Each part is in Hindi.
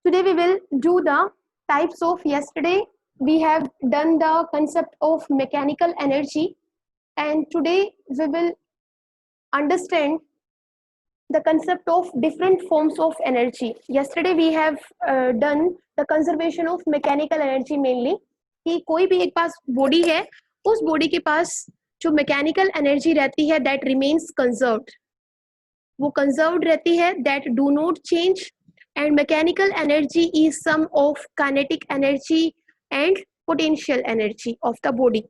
Today we will do the types of. Yesterday we have done the concept of mechanical energy, and today we will understand the concept of different forms of energy. Yesterday we have done the conservation of mechanical energy mainly, कि कोई भी एक पास बॉडी है, उस बॉडी के पास जो मैकेनिकल एनर्जी रहती है दैट रिमेन्स कंजर्व्ड, वो कंजर्व्ड रहती है, that do not change. And mechanical energy is sum of kinetic energy and potential energy of the body.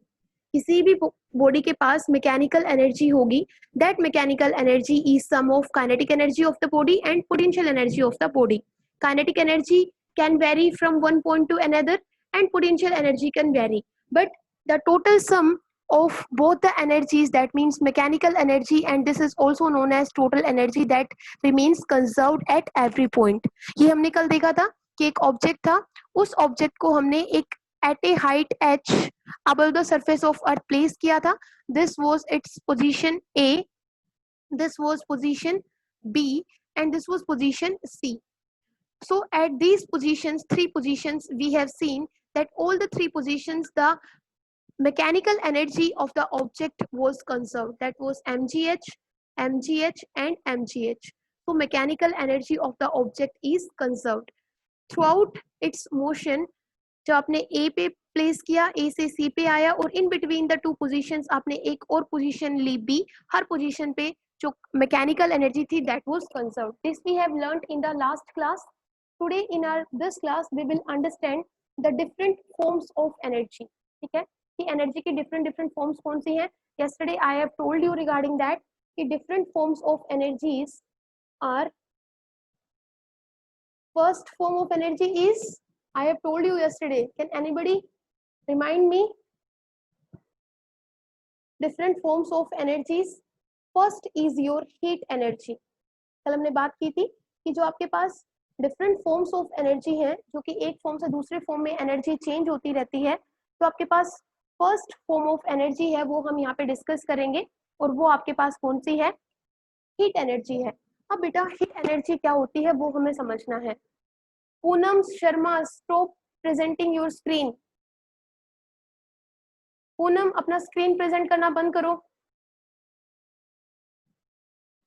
किसी भी बॉडी के पास मैकेनिकल एनर्जी होगी, that mechanical energy is sum of kinetic energy of the body and potential energy of the body. Kinetic energy can vary from one point to another and potential energy can vary, but the total sum of both the energies, that means mechanical energy and this is also known as total energy, that remains conserved at every point. ये हमने कल देखा था कि एक ऑब्जेक्ट था, उस ऑब्जेक्ट को हमने एक at a height h above the surface of earth place किया था. This was its position A, this was position B and this was position C. So at these positions, three positions, we have seen that all the three positions, the mechanical energy of the object was conserved. That was mgh, mgh and mgh. So mechanical energy of the object is conserved throughout its motion. जब आपने A पे प्लेस किया, A से C पे आया और in between the two positions आपने एक और पोजीशन ली B, हर पोजीशन पे जो मैकेनिकल एनर्जी थी that was conserved. This we have learned in the last class. Today in our this class we will understand the different forms of energy. ठीक है कि एनर्जी की different forms कौन सी हैं. Yesterday I have told you regarding that कि different forms of energies are, first form of energy is, I have told you yesterday, can anybody remind me different forms of energies? First is your heat energy. कल हमने बात की थी कि जो आपके पास डिफरेंट फॉर्म्स ऑफ एनर्जी हैं, जो कि एक फॉर्म से दूसरे फॉर्म में एनर्जी चेंज होती रहती है, तो आपके पास फर्स्ट फॉर्म ऑफ एनर्जी है वो हम यहाँ पे डिस्कस करेंगे और वो आपके पास कौन सी है? हीट एनर्जी है. अब बेटा हीट एनर्जी क्या होती है वो हमें समझना है. Poonam Sharma, stop presenting your screen. Poonam अपना स्क्रीन प्रेजेंट करना बंद करो.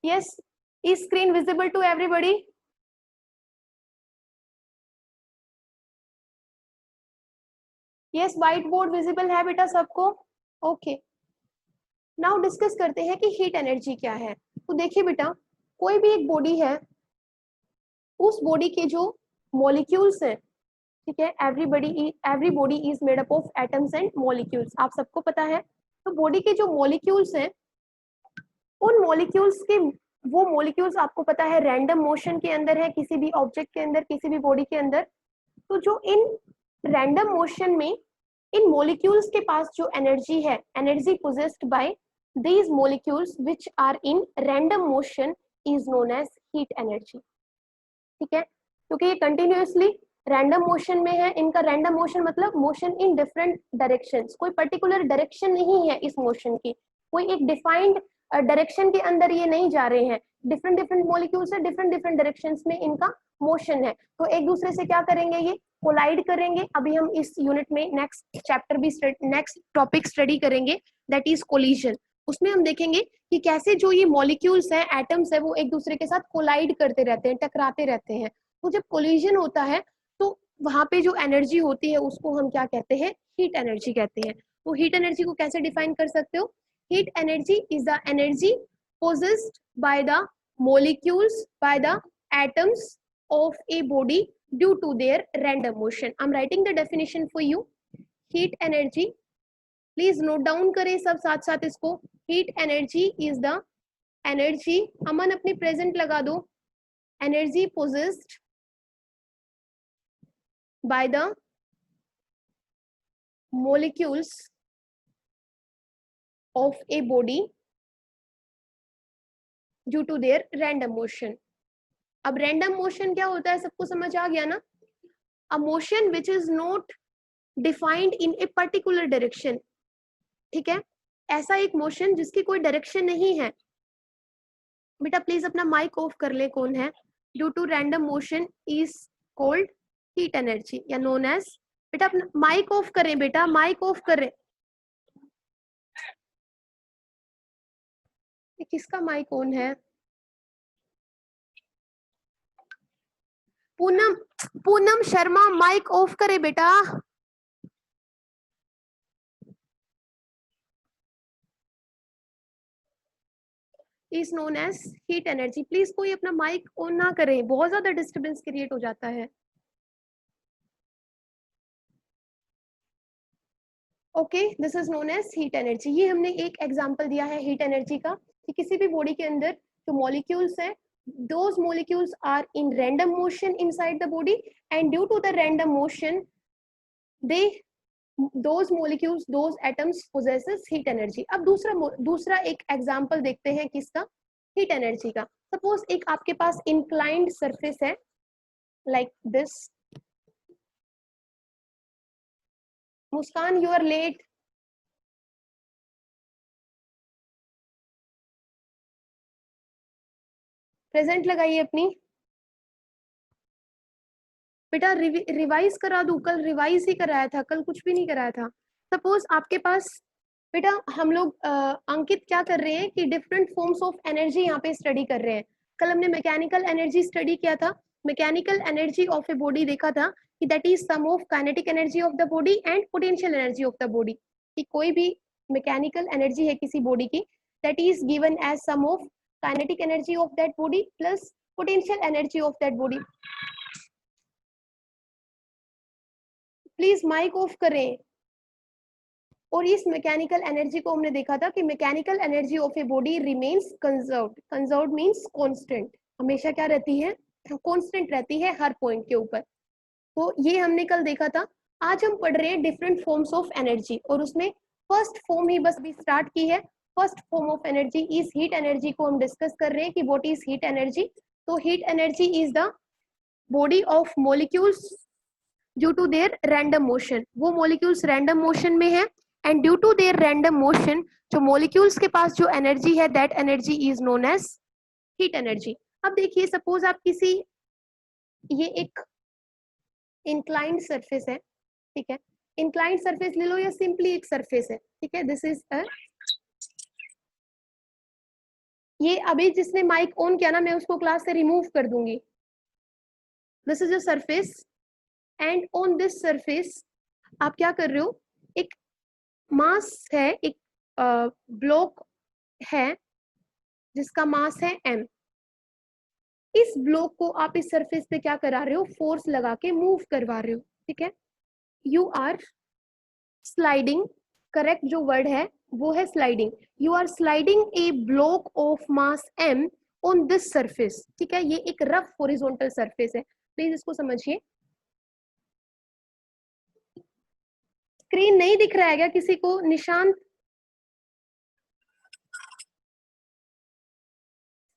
Yes, is screen visible to everybody? Yes, white board visible है बेटा सबको? ओके, नाउ डिस्कस करते हैं कि हीट एनर्जी क्या है. तो देखिए बेटा, कोई भी एक बॉडी है, उस बॉडी के जो मॉलिक्यूल्स हैं, ठीक है, every body is made up of atoms and molecules, आप सबको पता है. तो बॉडी के जो मॉलिक्यूल्स हैं, उन मॉलिक्यूल्स के वो मॉलिक्यूल्स आपको पता है रैंडम मोशन के अंदर है, किसी भी ऑब्जेक्ट के अंदर, किसी भी बॉडी के अंदर. तो जो इन रैंडम मोशन में इन मॉलिक्यूल्स के पास जो एनर्जी है, energy possessed bye these molecules which are in random motion is known as heat energy. ठीक है, क्योंकि ये कंटिन्यूअसली रैंडम मोशन में है. इनका रैंडम मोशन मतलब मोशन इन डिफरेंट डायरेक्शंस, कोई पर्टिकुलर डायरेक्शन नहीं है इस मोशन की, कोई एक डिफाइंड डायरेक्शन के अंदर ये नहीं जा रहे हैं. डिफरेंट मॉलिक्यूल्स है, डिफरेंट डायरेक्शंस में इनका मोशन है, तो एक दूसरे से क्या करेंगे, ये कोलाइड करेंगे. अभी हम इस यूनिट में नेक्स्ट चैप्टर भी नेक्स्ट टॉपिक स्टडी करेंगे, दैट इज कोलिजन. उसमें हम देखेंगे कि कैसे जो ये मॉलिक्यूल्स हैं, एटम्स है, वो एक दूसरे के साथ कोलाइड करते रहते हैं, टकराते रहते हैं. तो जब कोलिजन होता है तो वहां पे जो एनर्जी होती है उसको हम क्या कहते हैं? हीट एनर्जी कहते हैं. तो हीट एनर्जी को कैसे डिफाइन कर सकते हो? Heat energy is the energy possessed by the molecules, by the atoms of a body due to their random motion. I'm writing the definition for you. Heat energy, please note down करें सब साथ साथ इसको. Heat energy is the energy, Aman अपनी प्रेजेंट लगा दो, energy possessed by the molecules of a body due to their random motion. अब रैंडम मोशन क्या होता है सबको समझ आ गया ना? A motion which is not defined in a particular direction. ठीक है, ऐसा एक मोशन जिसकी कोई डायरेक्शन नहीं है. बेटा प्लीज अपना माइक ऑफ कर ले, कौन है? Due to random motion is called heat energy या नोन एज, बेटा अपना माइक ऑफ करें, बेटा माइक ऑफ करें। किसका माइक ऑन है? पूनम, पूनम शर्मा माइक ऑफ करे बेटा। Is known as heat energy. Please कोई अपना माइक ऑन ना करे, बहुत ज्यादा डिस्टरबेंस क्रिएट हो जाता है। Okay, this is known as heat energy. ये हमने एक एग्जांपल दिया है हीट एनर्जी का कि किसी भी बॉडी के अंदर जो मॉलिक्यूल्स है, those molecules are in random motion inside the body and due to the random motion they those molecules, those atoms possesses heat energy। अब दूसरा एक एग्जांपल देखते हैं किसका, हीट एनर्जी का। सपोज एक आपके पास इंक्लाइंड सरफेस है like this. Muskan you are late. Present लगाइए अपनी। बेटा रिवाइज करा दूं? कल रिवाइज ही कराया था, कल कुछ भी नहीं कराया था। सपोज आपके पास बेटा हम लोग अंकित क्या कर रहे हैं कि डिफरेंट फॉर्म्स ऑफ एनर्जी यहाँ पे स्टडी कर रहे हैं। कल हमने मैकेनिकल एनर्जी स्टडी किया था। Mechanical energy of a body देखा था कि that is sum of kinetic energy of the body and potential energy of the body. कि कोई भी मैकेनिकल एनर्जी है किसी बॉडी की, that is given as sum of kinetic energy of that body plus potential energy of that body. Please mic off करें। और इस मैकेनिकल एनर्जी को हमने देखा था कि mechanical energy of a body remains conserved. Conserved means constant, हमेशा क्या रहती है, कांस्टेंट रहती है हर पॉइंट के ऊपर। तो ये हमने कल देखा था। आज हम पढ़ रहे हैं डिफरेंट फॉर्म्स ऑफ एनर्जी और उसमें फर्स्ट फॉर्म ही बस अभी स्टार्ट की है। First form of energy is heat energy को हम डिस्कस कर रहे हैं कि व्हाट इज हीट एनर्जी। तो heat energy is the body of molecules due to their random motion. वो मॉलिक्यूल्स रैंडम मोशन में है and due to their random motion जो मॉलिक्यूल्स के पास जो एनर्जी है that energy is known as heat energy. अब देखिए सपोज आप किसी, ये एक इंक्लाइंड सरफेस है, ठीक है, इंक्लाइंड सरफेस ले लो या सिंपली एक सरफेस है, ठीक है, दिस इज अ, ये अभी जिसने माइक ऑन किया ना मैं उसको क्लास से रिमूव कर दूंगी। This is a surface and on this surface आप क्या कर रहे हो, एक मास है, एक ब्लॉक है जिसका मास है m। इस ब्लॉक को आप इस सरफेस पे क्या करा रहे हो, फोर्स लगा के मूव करवा रहे हो, ठीक है। यू आर स्लाइडिंग, करेक्ट जो वर्ड है वो है sliding. You are sliding a block of mass m on this surface, ठीक है। ये एक रफ हॉरिजॉन्टल सरफेस है, प्लीज इसको समझिए। स्क्रीन नहीं दिख रहा है क्या किसी को? निशांत,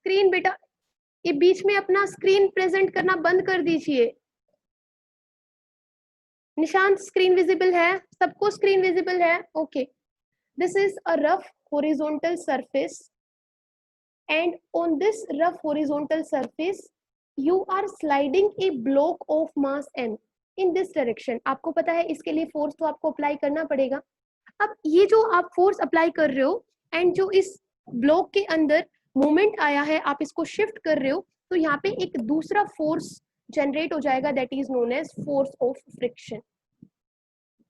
स्क्रीन बेटा ये बीच में अपना स्क्रीन प्रेजेंट करना बंद कर दीजिए। निशांत स्क्रीन विजिबल है? सबको स्क्रीन विजिबल है? Okay. This is a rough horizontal surface and on this rough horizontal surface you are sliding a block of mass m in this direction। आपको पता है इसके लिए फोर्स तो आपको अप्लाई करना पड़ेगा। अब ये जो आप फोर्स अप्लाई कर रहे हो एंड जो इस ब्लॉक के अंदर मोमेंट आया है आप इसको शिफ्ट कर रहे हो, तो यहाँ पे एक दूसरा फोर्स जनरेट हो जाएगा that is known as force of friction,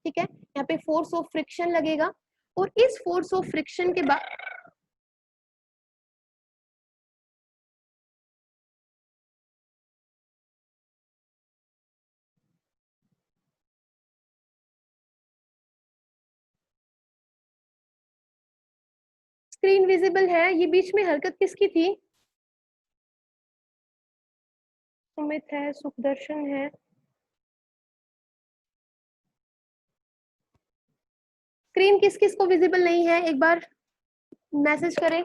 ठीक है। यहाँ पे फोर्स ऑफ फ्रिक्शन लगेगा और इस फोर्स ऑफ फ्रिक्शन के बाद स्क्रीन विजिबल है। ये बीच में हरकत किसकी थी? सुमित है, सुखदर्शन है। स्क्रीन किस किस को विजिबल नहीं है एक बार मैसेज करें।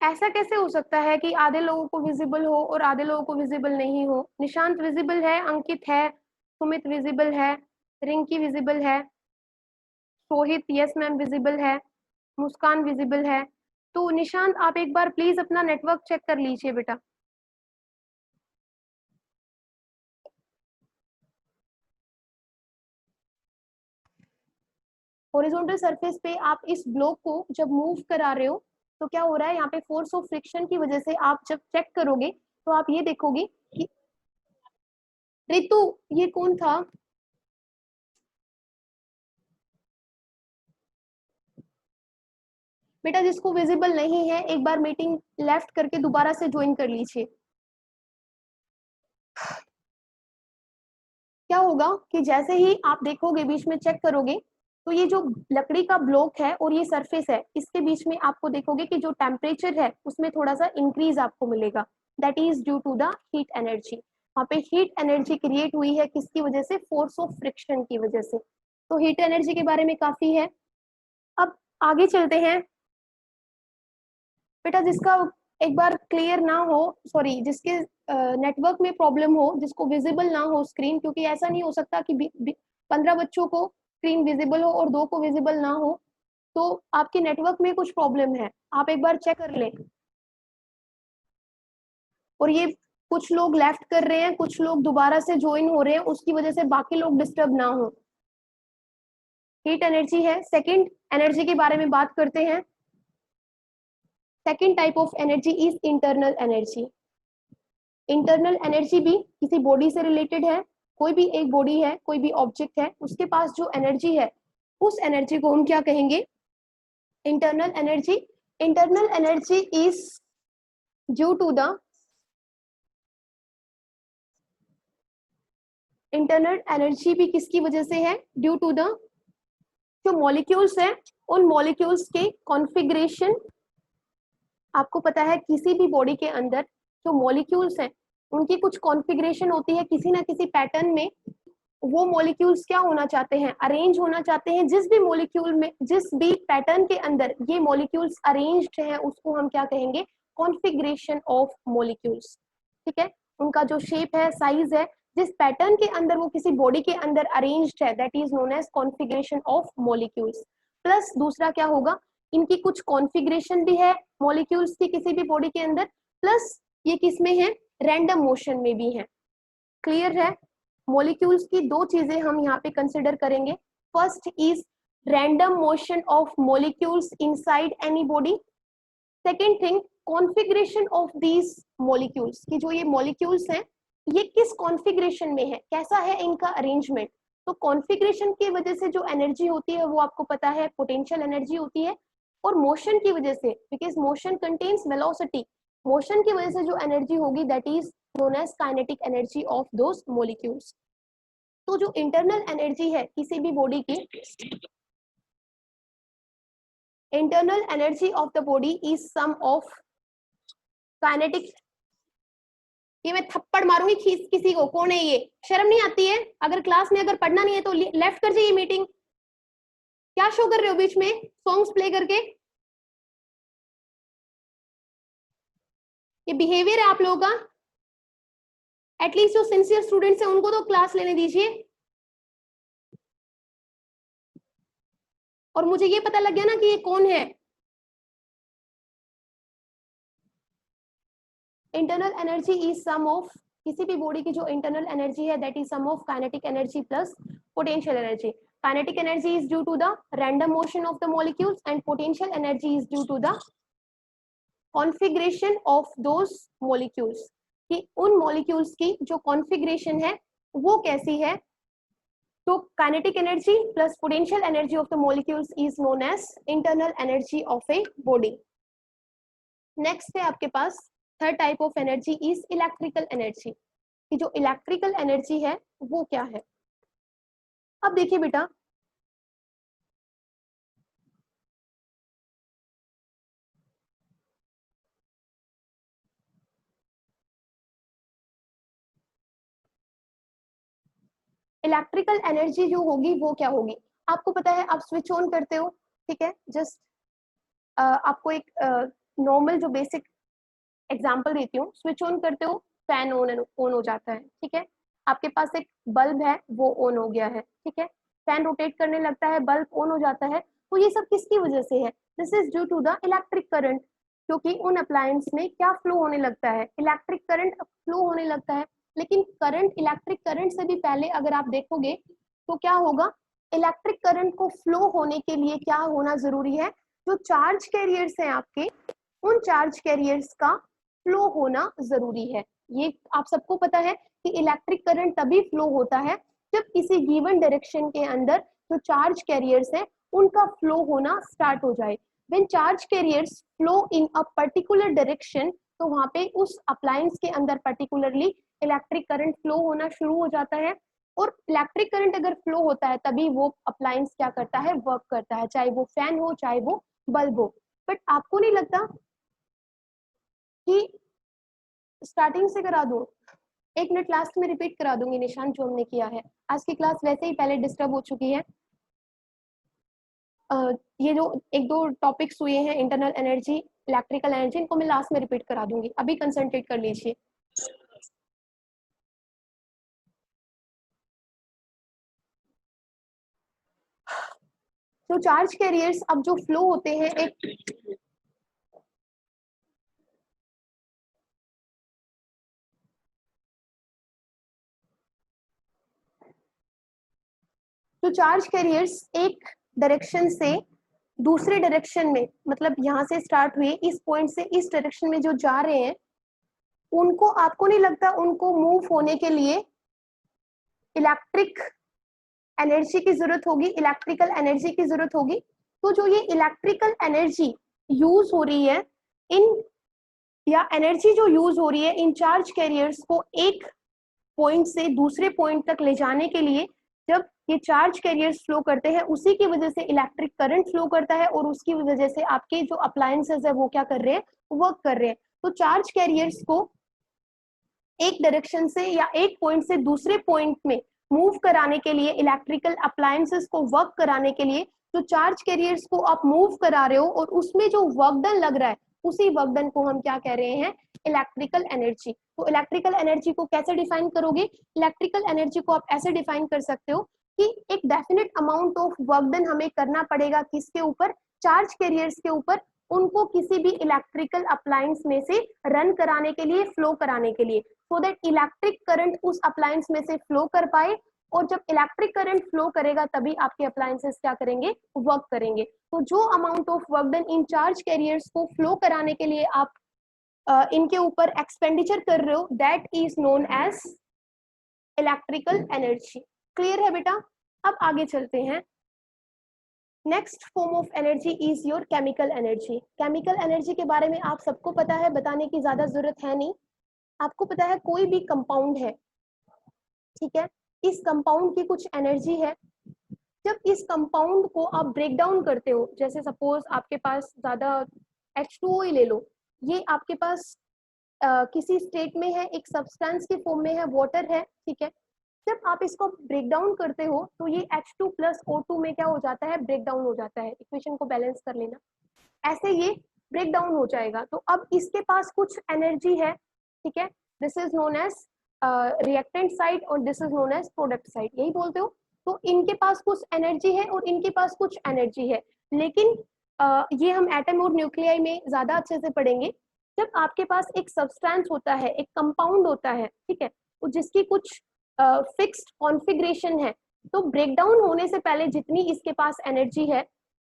ऐसा कैसे हो सकता है कि आधे लोगों को विजिबल हो और आधे लोगों को विजिबल नहीं हो? निशांत विजिबल है, अंकित है, सुमित विजिबल है, रिंकी विजिबल है। सोहित, यस मैम विजिबल है, मुस्कान विजिबल है। तो निशांत आप एक बार प्लीज अपना नेटवर्क चेक कर लीजिए बेटा। हॉरिजॉन्टल सरफेस पे आप इस ब्लॉक को जब मूव करा रहे हो तो क्या हो रहा है, यहाँ पे फोर्स ऑफ फ्रिक्शन की वजह से आप जब चेक करोगे तो आप ये देखोगे कि ऋतु, ये कौन था? बेटा जिसको विजिबल नहीं है एक बार मीटिंग लेफ्ट करके दोबारा से ज्वाइन कर लीजिए। क्या होगा कि जैसे ही आप देखोगे बीच में चेक करोगे तो ये जो लकड़ी का ब्लॉक है और ये सरफेस है, इसके बीच में आपको देखोगे कि जो टेम्परेचर है उसमें थोड़ा सा इंक्रीज आपको मिलेगा। That is due to the heat energy. वहाँ पे हीट एनर्जी क्रिएट हुई है किसकी वजह से? फोर्स ऑफ फ्रिक्शन की वजह से। तो हीट एनर्जी के बारे में काफी है। अब आगे चलते हैं बेटा। जिसका एक बार क्लियर ना हो, सॉरी जिसके नेटवर्क में प्रॉब्लम हो, जिसको विजिबल ना हो स्क्रीन, क्योंकि ऐसा नहीं हो सकता कि 15 बच्चों को स्क्रीन विजिबल हो और 2 को विजिबल ना हो, तो आपके नेटवर्क में कुछ प्रॉब्लम है, आप एक बार चेक कर लें। और ये कुछ लोग लेफ्ट कर रहे हैं, कुछ लोग दोबारा से ज्वाइन हो रहे हैं, उसकी वजह से बाकी लोग डिस्टर्ब ना हो। हीट एनर्जी है। सेकंड एनर्जी के बारे में बात करते हैं। Second type of energy is internal energy. Internal energy भी किसी बॉडी से रिलेटेड है। कोई भी एक बॉडी है, कोई भी ऑब्जेक्ट है, उसके पास जो एनर्जी है उस एनर्जी को हम क्या कहेंगे? Internal energy. Internal energy is due to the internal energy भी किसकी वजह से है? ड्यू टू द जो मॉलिक्यूल्स है उन मॉलिक्यूल्स के कॉन्फ़िगरेशन। आपको पता है किसी भी बॉडी के अंदर जो मॉलिक्यूल्स हैं उनकी कुछ कॉन्फ़िगरेशन होती है, किसी ना किसी पैटर्न में वो मॉलिक्यूल्स क्या होना चाहते हैं? अरेंज होना चाहते हैं। जिस भी मॉलिक्यूल में, जिस भी पैटर्न के अंदर ये मॉलिक्यूल्स अरेंज्ड हैं उसको हम क्या कहेंगे? Configuration of molecules. ठीक है, उनका जो शेप है, साइज है, जिस पैटर्न के अंदर वो किसी बॉडी के अंदर अरेंज्ड है, that is known as configuration of molecules. Plus दूसरा क्या होगा, इनकी कुछ कॉन्फ़िगरेशन भी है मॉलिक्यूल्स की किसी भी बॉडी के अंदर, प्लस ये किसमें है? रैंडम मोशन में भी है। क्लियर है? मॉलिक्यूल्स की दो चीजें हम यहाँ पे कंसिडर करेंगे। First is random motion of molecules inside any body. Second thing, configuration of these molecules, कि जो ये मॉलिक्यूल्स हैं ये किस कॉन्फ़िगरेशन में है, कैसा है इनका अरेंजमेंट। तो कॉन्फ़िगरेशन की वजह से जो एनर्जी होती है वो आपको पता है पोटेंशियल एनर्जी होती है। और मोशन की वजह से, because motion contains velocity, motion की वजह से जो एनर्जी होगी that is known as kinetic energy of those molecules. तो जो इंटरनल एनर्जी है किसी भी बॉडी की, internal energy of the body is sum of kinetic. ये मैं थप्पड़ मारूंगी खींच किसी को, कौन है ये? शर्म नहीं आती है? अगर क्लास में अगर पढ़ना नहीं है तो लेफ्ट कर जाइए मीटिंग। क्या शो कर रहे हो बीच में सॉन्ग्स प्ले करके? ये बिहेवियर है आप लोगों का। एटलीस्ट जो सिंसियर स्टूडेंट्स हैं उनको तो क्लास लेने दीजिए। और मुझे ये पता लग गया ना कि ये कौन है। Internal energy is sum of, किसी भी बॉडी की जो इंटरनल एनर्जी है that is sum of kinetic energy plus potential energy. Kinetic energy is due to the random motion of the molecules and potential energy is due to the configuration of those molecules, कि उन मॉलिक्यूल्स की जो कॉन्फ़िगरेशन है वो कैसी है। तो kinetic energy plus potential energy of the molecules is known as internal energy of a body. Next है आपके पास third type of energy is electrical energy, कि जो इलेक्ट्रिकल एनर्जी है वो क्या है। अब देखिए बेटा, इलेक्ट्रिकल एनर्जी जो होगी वो क्या होगी। आपको पता है आप स्विच ऑन करते हो, ठीक है, जस्ट आपको एक नॉर्मल जो बेसिक एग्जांपल देती हूँ। स्विच ऑन करते हो, फैन ऑन ऑन हो जाता है, ठीक है। आपके पास एक बल्ब है वो ऑन हो गया है, ठीक है। फैन रोटेट करने लगता है, बल्ब ऑन हो जाता है, तो ये सब किसकी वजह से है? This is due to the electric current, क्योंकि उन अप्लायंस में क्या फ्लो होने लगता है, इलेक्ट्रिक करंट फ्लो होने लगता है। लेकिन करंट, इलेक्ट्रिक करंट से भी पहले अगर आप देखोगे तो क्या होगा, इलेक्ट्रिक करंट को फ्लो होने के लिए क्या होना जरूरी है, जो चार्ज कैरियर्स हैं आपके, उन चार्ज कैरियर्स का फ्लो होना जरूरी है। ये आप सबको पता है कि इलेक्ट्रिक करंट तभी फ्लो होता है जब किसी गिवन डायरेक्शन के अंदर जो चार्ज कैरियर्स हैं उनका फ्लो होना स्टार्ट हो जाए। When charge carriers flow in a particular direction, तो वहां पे उस अप्लायंस के अंदर पर्टिकुलरली इलेक्ट्रिक करंट फ्लो होना शुरू हो जाता है। और इलेक्ट्रिक करंट अगर फ्लो होता है तभी वो अप्लायंस क्या करता है, वर्क करता है, चाहे वो फैन हो चाहे वो बल्ब हो। बट आपको नहीं लगता कि स्टार्टिंग से करा दूं? 1 मिनट लास्ट में रिपीट करा दूंगी निशान, जो हमने किया है। आज की क्लास वैसे ही पहले डिस्टर्ब हो चुकी है। ये जो 1-2 टॉपिक्स हुए हैं, इंटरनल एनर्जी, इलेक्ट्रिकल एनर्जी, इनको मैं लास्ट में रिपीट करा दूंगी, अभी कंसंट्रेट कर लीजिए। तो चार्ज कैरियर्स अब जो फ्लो होते हैं, एक तो चार्ज कैरियर्स एक डायरेक्शन से दूसरे डायरेक्शन में, मतलब यहाँ से स्टार्ट हुए, इस पॉइंट से इस डायरेक्शन में जो जा रहे हैं, उनको, आपको नहीं लगता उनको मूव होने के लिए इलेक्ट्रिक एनर्जी की जरूरत होगी, इलेक्ट्रिकल एनर्जी की जरूरत होगी? तो जो ये इलेक्ट्रिकल एनर्जी यूज हो रही है इन, या एनर्जी जो यूज हो रही है इन चार्ज कैरियर्स को एक पॉइंट से दूसरे पॉइंट तक ले जाने के लिए, जब ये चार्ज कैरियर्स फ्लो करते हैं, उसी की वजह से इलेक्ट्रिक करंट फ्लो करता है, और उसकी वजह से आपके जो अप्लायंसेस है वो क्या कर रहे हैं, वर्क कर रहे हैं। तो चार्ज कैरियर्स को एक डायरेक्शन से या एक पॉइंट से दूसरे पॉइंट में मूव कराने के लिए, इलेक्ट्रिकल अप्लायंसेस को वर्क कराने के लिए, जो चार्ज कैरियर्स को आप मूव करा रहे हो और उसमें जो वर्क डन लग रहा है, उसी वर्क डन को हम क्या कह रहे हैं, इलेक्ट्रिकल एनर्जी। तो इलेक्ट्रिकल एनर्जी को कैसे डिफाइन करोगे? इलेक्ट्रिकल एनर्जी को आप ऐसे डिफाइन कर सकते हो कि एक definite amount of work done हमें करना पड़ेगा, किसके ऊपर, चार्ज कैरियर्स के ऊपर, उनको किसी भी इलेक्ट्रिकल अप्लायंस में से रन कराने के लिए, फ्लो कराने के लिए, सो दैट इलेक्ट्रिक करंट उस अप्लायंस में से फ्लो कर पाए। और जब इलेक्ट्रिक करंट फ्लो करेगा तभी आपके अप्लायंसेस क्या करेंगे, वर्क करेंगे। तो जो amount of work done in charge carriers को फ्लो कराने के लिए आप इनके ऊपर एक्सपेंडिचर कर रहे हो, that is known as electrical energy. Clear है बेटा? अब आगे चलते हैं। Next form of energy is your chemical energy. Chemical energy के बारे में आप सबको पता है, बताने की ज्यादा जरूरत है नहीं। आपको पता है कोई भी कंपाउंड है, ठीक है, इस कंपाउंड की कुछ एनर्जी है। जब इस कंपाउंड को आप ब्रेक डाउन करते हो, जैसे सपोज आपके पास ज्यादा H2O ही ले लो, ये आपके पास किसी स्टेट में है, एक सब्सटेंस के फॉर्म में है, वाटर है, ठीक है। जब आप इसको ब्रेक डाउन करते हो तो ये H2 प्लस O2 में क्या हो जाता है, ब्रेक डाउन हो जाता है। इक्वेशन को बैलेंस कर लेना, ऐसे ये ब्रेक डाउन हो जाएगा। तो अब इसके पास कुछ एनर्जी है, ठीक है, this is known as reactant side और this is known as product side, यही बोलते हो। तो इनके पास कुछ एनर्जी है और इनके पास कुछ एनर्जी है, लेकिन ये हम एटम और न्यूक्लियाई में ज्यादा अच्छे से पढ़ेंगे। जब आपके पास एक सब्सटेंस होता है, एक कंपाउंड होता है, ठीक है, तो जिसकी कुछ फिक्स्ड कॉन्फ़िगरेशन है, तो ब्रेकडाउन होने से पहले जितनी इसके पास एनर्जी है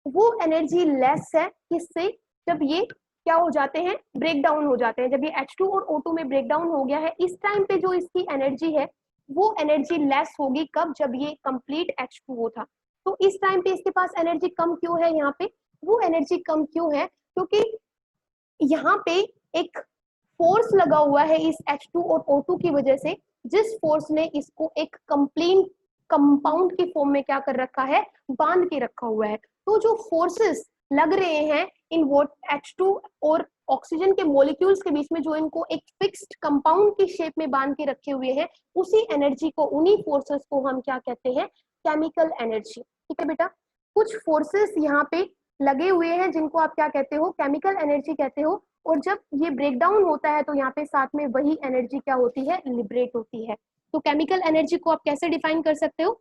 वो एनर्जी लेस है किससे, जब ये क्या हो जाते हैं, ब्रेक डाउन हो जाते हैं। जब ये H2 और O2 में ब्रेक डाउन हो गया है, इस टाइम पे जो इसकी एनर्जी है वो एनर्जी लेस होगी, कब, जब ये कंप्लीट H2O था। तो इस टाइम पे इसके पास एनर्जी कम क्यों है यहाँ पे? वो एनर्जी कम क्यों है, क्योंकि यहाँ पे एक फोर्स लगा हुआ है इस H2 और O2 की वजह से, जिस फोर्स ने इसको एक कंप्लीट कंपाउंड की फॉर्म में क्या कर रखा है, बांध के रखा हुआ है। तो जो फोर्सेस लग रहे हैं इन वोट H2 और ऑक्सीजन के मॉलिक्यूल्स के बीच में, जो इनको एक फिक्स्ड कंपाउंड की शेप में बांध के रखे हुए हैं, उसी एनर्जी को, उन्हीं फोर्सेस को हम क्या कहते हैं, केमिकल एनर्जी। ठीक है बेटा, कुछ फोर्सेस यहाँ पे लगे हुए हैं जिनको आप क्या कहते हो, केमिकल एनर्जी कहते हो। और जब ये ब्रेक डाउन होता है तो यहाँ पे साथ में वही एनर्जी क्या होती है, लिबरेट होती है। तो केमिकल एनर्जी को आप कैसे डिफाइन कर सकते हो?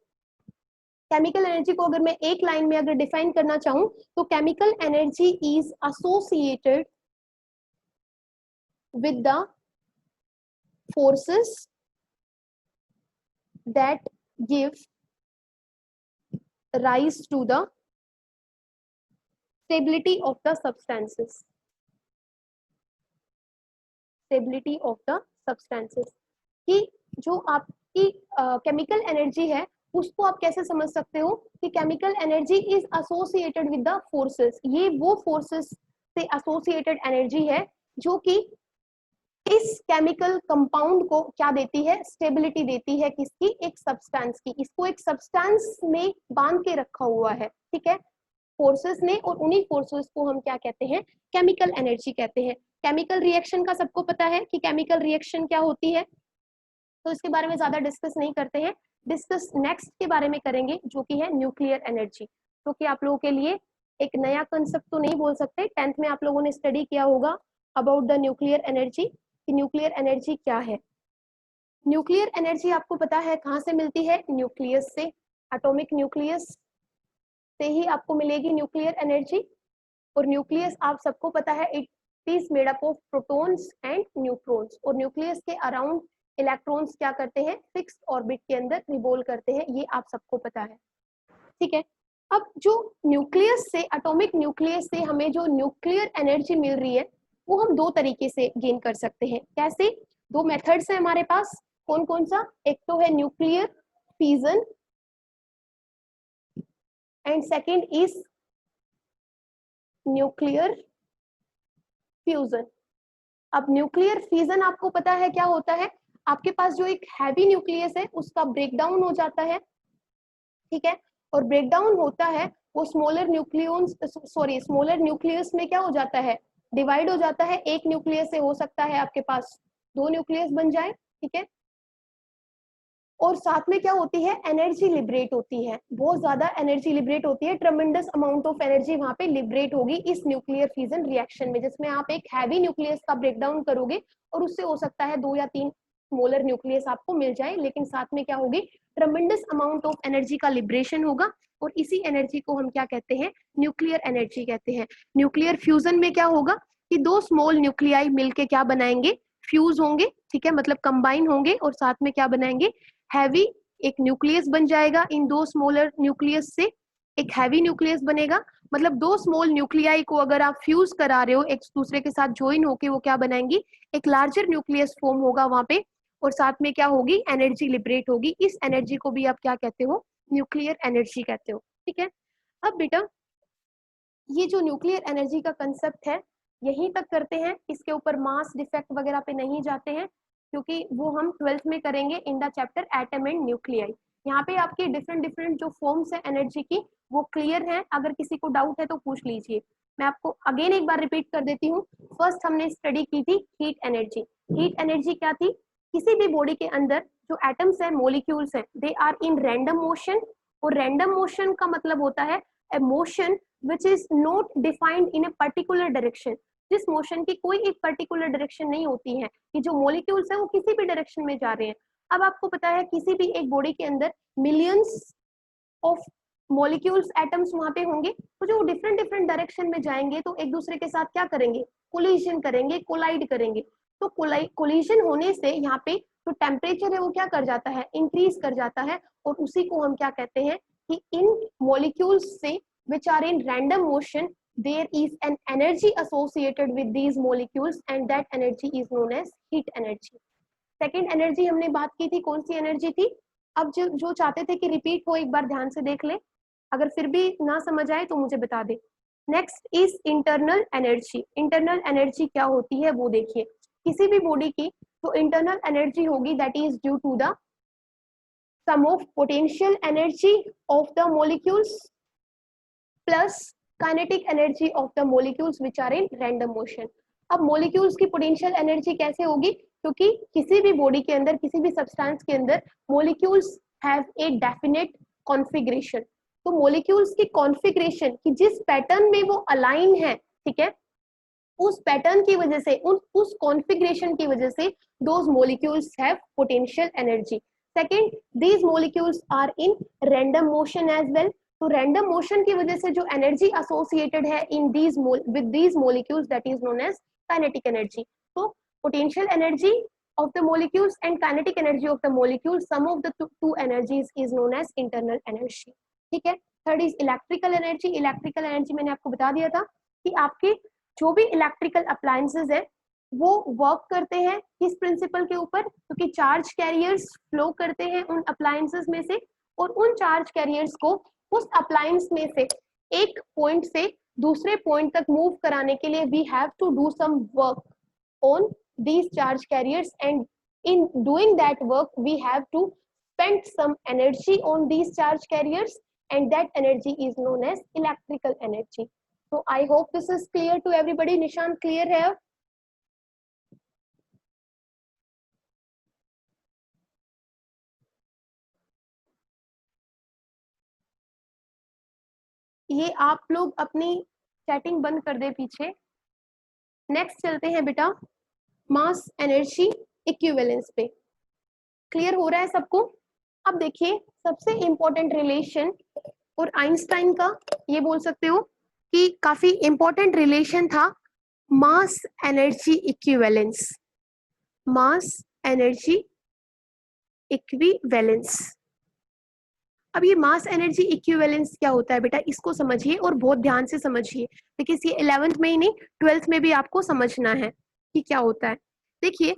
केमिकल एनर्जी को अगर मैं एक लाइन में अगर डिफाइन करना चाहूं तो chemical energy is associated with the forces that give rise to the stability of the substances. Stability of the substances. कि जो आपकी केमिकल एनर्जी है उसको आप कैसे समझ सकते हो कि chemical energy is associated with the forces. ये वो फोर्सेस से एसोसिएटेड एनर्जी है जो कि इस केमिकल कंपाउंड को क्या देती है, स्टेबिलिटी देती है. किसकी? एक सब्सटेंस की. इसको एक सब्सटेंस में बांध के रखा हुआ है, ठीक है, फोर्सेस ने, और उन्हीं फोर्सेस को हम क्या कहते हैं, केमिकल एनर्जी कहते हैं. केमिकल रिएक्शन का सबको पता है कि केमिकल रिएक्शन क्या होती है, तो इसके बारे में ज्यादा डिस्कस नहीं करते हैं. डिस्कस नेक्स्ट के बारे में करेंगे जो कि है न्यूक्लियर एनर्जी, तो कि आप लोगों के लिए एक नया कंसेप्ट तो नहीं बोल सकते. 10th में आप लोगों ने स्टडी किया होगा अबाउट द न्यूक्लियर एनर्जी कि न्यूक्लियर एनर्जी क्या है. न्यूक्लियर एनर्जी आपको पता है कहाँ से मिलती है? न्यूक्लियस से. एटॉमिक न्यूक्लियस से ही आपको मिलेगी न्यूक्लियर एनर्जी. और न्यूक्लियस आप सबको पता है it is made up of protons and neutrons. और न्यूक्लियस के अराउंड इलेक्ट्रॉन्स क्या करते हैं? फिक्स्ड ऑर्बिट के अंदर रिवॉल्व करते हैं. ये आप सबको पता है, ठीक है. अब जो न्यूक्लियस से, एटॉमिक न्यूक्लियस से हमें जो न्यूक्लियर एनर्जी मिल रही है वो हम दो तरीके से गेन कर सकते हैं. कैसे? दो मेथड्स हैं हमारे पास. कौन कौन सा? एक तो है nuclear fission and second is nuclear fusion. अब न्यूक्लियर फिजन आपको पता है क्या होता है? आपके पास जो एक हैवी न्यूक्लियस है उसका ब्रेकडाउन हो जाता है, ठीक है, और ब्रेकडाउन होता है वो स्मॉलर न्यूक्लियस में क्या हो जाता है? डिवाइड हो जाता है. एक न्यूक्लियस से हो सकता है आपके पास दो न्यूक्लियस बन जाए, ठीक है. और साथ में क्या होती है? एनर्जी लिबरेट होती है, बहुत ज्यादा एनर्जी लिबरेट होती है. ट्रमेंडस अमाउंट ऑफ एनर्जी वहां पे लिबरेट होगी इस न्यूक्लियर फिजन रिएक्शन में, जिसमें आप एक हैवी न्यूक्लियस का ब्रेकडाउन करोगे और उससे हो सकता है 2 या 3 स्मॉलर न्यूक्लियस आपको मिल जाए, लेकिन साथ में क्या होगी? ट्रमेंडस अमाउंट ऑफ एनर्जी का लिबरेशन होगा. और इसी एनर्जी को हम क्या कहते हैं? न्यूक्लियर एनर्जी कहते हैं. न्यूक्लियर फ्यूजन में क्या होगा कि दो स्मॉल न्यूक्लियाई मिलके क्या बनाएंगे? फ्यूज होंगे, ठीक है, मतलब कंबाइन होंगे और साथ में क्या बनाएंगे? हैवी एक न्यूक्लियस बन जाएगा. इन दो स्मॉलर न्यूक्लियस से एक हैवी न्यूक्लियस बनेगा. मतलब दो स्मॉल न्यूक्लियाई को अगर आप फ्यूज करा रहे हो एक दूसरे के साथ ज्वाइन होके, वो क्या बनाएंगी? एक लार्जर न्यूक्लियस फॉर्म होगा वहां पे, और साथ में क्या होगी? एनर्जी लिबरेट होगी. इस एनर्जी को भी आप क्या कहते हो? न्यूक्लियर एनर्जी कहते हो, ठीक है. अब बेटा ये जो न्यूक्लियर एनर्जी का कंसेप्ट है यहीं तक करते हैं, इसके ऊपर मास डिफेक्ट वगैरह पे नहीं जाते हैं क्योंकि वो हम 12th में करेंगे in the chapter atom and nuclei. यहाँ पे आपके डिफरेंट डिफरेंट जो फॉर्म्स है एनर्जी की वो क्लियर है. अगर किसी को डाउट है तो पूछ लीजिए. मैं आपको अगेन एक बार रिपीट कर देती हूँ. फर्स्ट हमने स्टडी की थी हीट एनर्जी. हीट एनर्जी क्या थी? किसी भी बॉडी के अंदर जो एटम्स है, मोलिक्यूल्स है, they are in random motion. और रैंडम मोशन का मतलब होता है a motion which is not defined in a particular direction. जिस मोशन की कोई एक पर्टिकुलर डायरेक्शन नहीं होती है, कि जो मॉलिक्यूल्स है वो किसी भी डायरेक्शन में जा रहे हैं. अब आपको पता है किसी भी एक बॉडी के अंदर मिलियंस ऑफ मॉलिक्यूल्स, एटम्स वहां पे होंगे, तो जो डिफरेंट डिफरेंट डायरेक्शन में जाएंगे तो एक दूसरे के साथ क्या करेंगे? कोलिजन करेंगे, कोलाइड करेंगे. तो कोलिजन होने से यहाँ पे जो टेम्परेचर है वो क्या कर जाता है? इंक्रीज कर जाता है. और उसी को हम क्या कहते हैं कि इन मॉलिक्यूल्स से which are in random motion there is an energy associated with these molecules and that energy is known as heat energy. Second energy हमने बात की थी, कौन सी एनर्जी थी? अब जो चाहते थे कि रिपीट हो एक बार ध्यान से देख ले, अगर फिर भी ना समझ आए तो मुझे बता दे. Next is internal energy. Internal energy क्या होती है वो देखिए. किसी भी बॉडी की जो इंटरनल एनर्जी होगी that is due to the sum of potential energy of the molecules plus kinetic energy of the molecules which are in random motion. अब मॉलिक्यूल्स की पोटेंशियल एनर्जी कैसे होगी? क्योंकि किसी भी बॉडी के अंदर, किसी भी सब्सटेंस के अंदर molecules have a definite configuration. तो मॉलिक्यूल्स की कॉन्फ़िगरेशन की जिस पैटर्न में वो अलाइन है, ठीक है, उस पैटर्न की वजह से, उस कॉन्फ़िगरेशन की वजह से those molecules have potential energy. Second, these molecules are in random motion as well. तो रैंडम मोशन की वजह से जो एनर्जी एसोसिएटेड है in these with these molecules, that is known as kinetic energy. तो potential energy of the molecules and kinetic energy of the molecules, sum of the two energies is known as internal energy। ठीक है। Third is electrical energy. Electrical energy मैंने आपको बता दिया था कि आपके जो भी इलेक्ट्रिकल अप्लायंसेस है वो वर्क करते हैं किस प्रिंसिपल के ऊपर, क्योंकि चार्ज कैरियर्स फ्लो करते हैं उन अप्लायंसेस में से, और उन चार्ज कैरियर्स को उस अप्लायंस में से एक पॉइंट से दूसरे पॉइंट तक मूव कराने के लिए we have to do some work on these charge carriers, and in doing that work we have to spend some energy on these charge carriers, and that energy is known as electrical energy। so I hope this is clear to everybody। Nishan, clear है? ये आप लोग अपनी चैटिंग बंद कर दे पीछे। नेक्स्ट चलते हैं बेटा मास एनर्जी इक्विवेलेंस पे। क्लियर हो रहा है सबको? अब देखिए सबसे इंपॉर्टेंट रिलेशन, और आइंस्टाइन का ये बोल सकते हो कि काफी इंपॉर्टेंट रिलेशन था, मास एनर्जी इक्विवेलेंस। मास एनर्जी इक्विवेलेंस। अब ये मास एनर्जी इक्विवेलेंस क्या होता है बेटा, इसको समझिए और बहुत ध्यान से समझिए, देखिए ये 11th में ही नहीं 12th में भी आपको समझना है कि क्या होता है। देखिए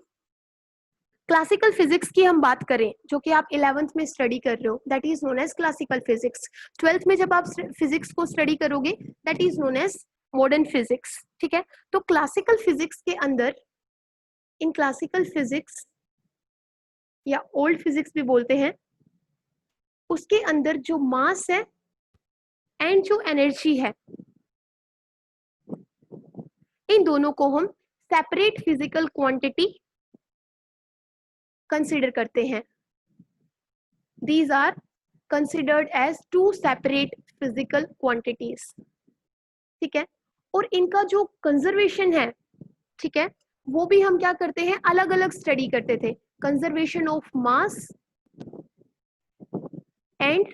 क्लासिकल फिजिक्स की हम बात करें जो कि आप 11th में स्टडी कर रहे हो, that is known as classical physics. 12th में जब आप फिजिक्स को स्टडी करोगे that is known as modern physics. ठीक है। तो क्लासिकल फिजिक्स के अंदर, इन क्लासिकल फिजिक्स या ओल्ड फिजिक्स भी बोलते हैं, उसके अंदर जो मास है एंड जो एनर्जी है, इन दोनों को हम सेपरेट फिजिकल क्वांटिटी कंसीडर करते हैं। These are considered as two separate physical quantities। ठीक है। और इनका जो कंजर्वेशन है, ठीक है, वो भी हम क्या करते हैं, अलग अलग स्टडी करते थे। Conservation of mass and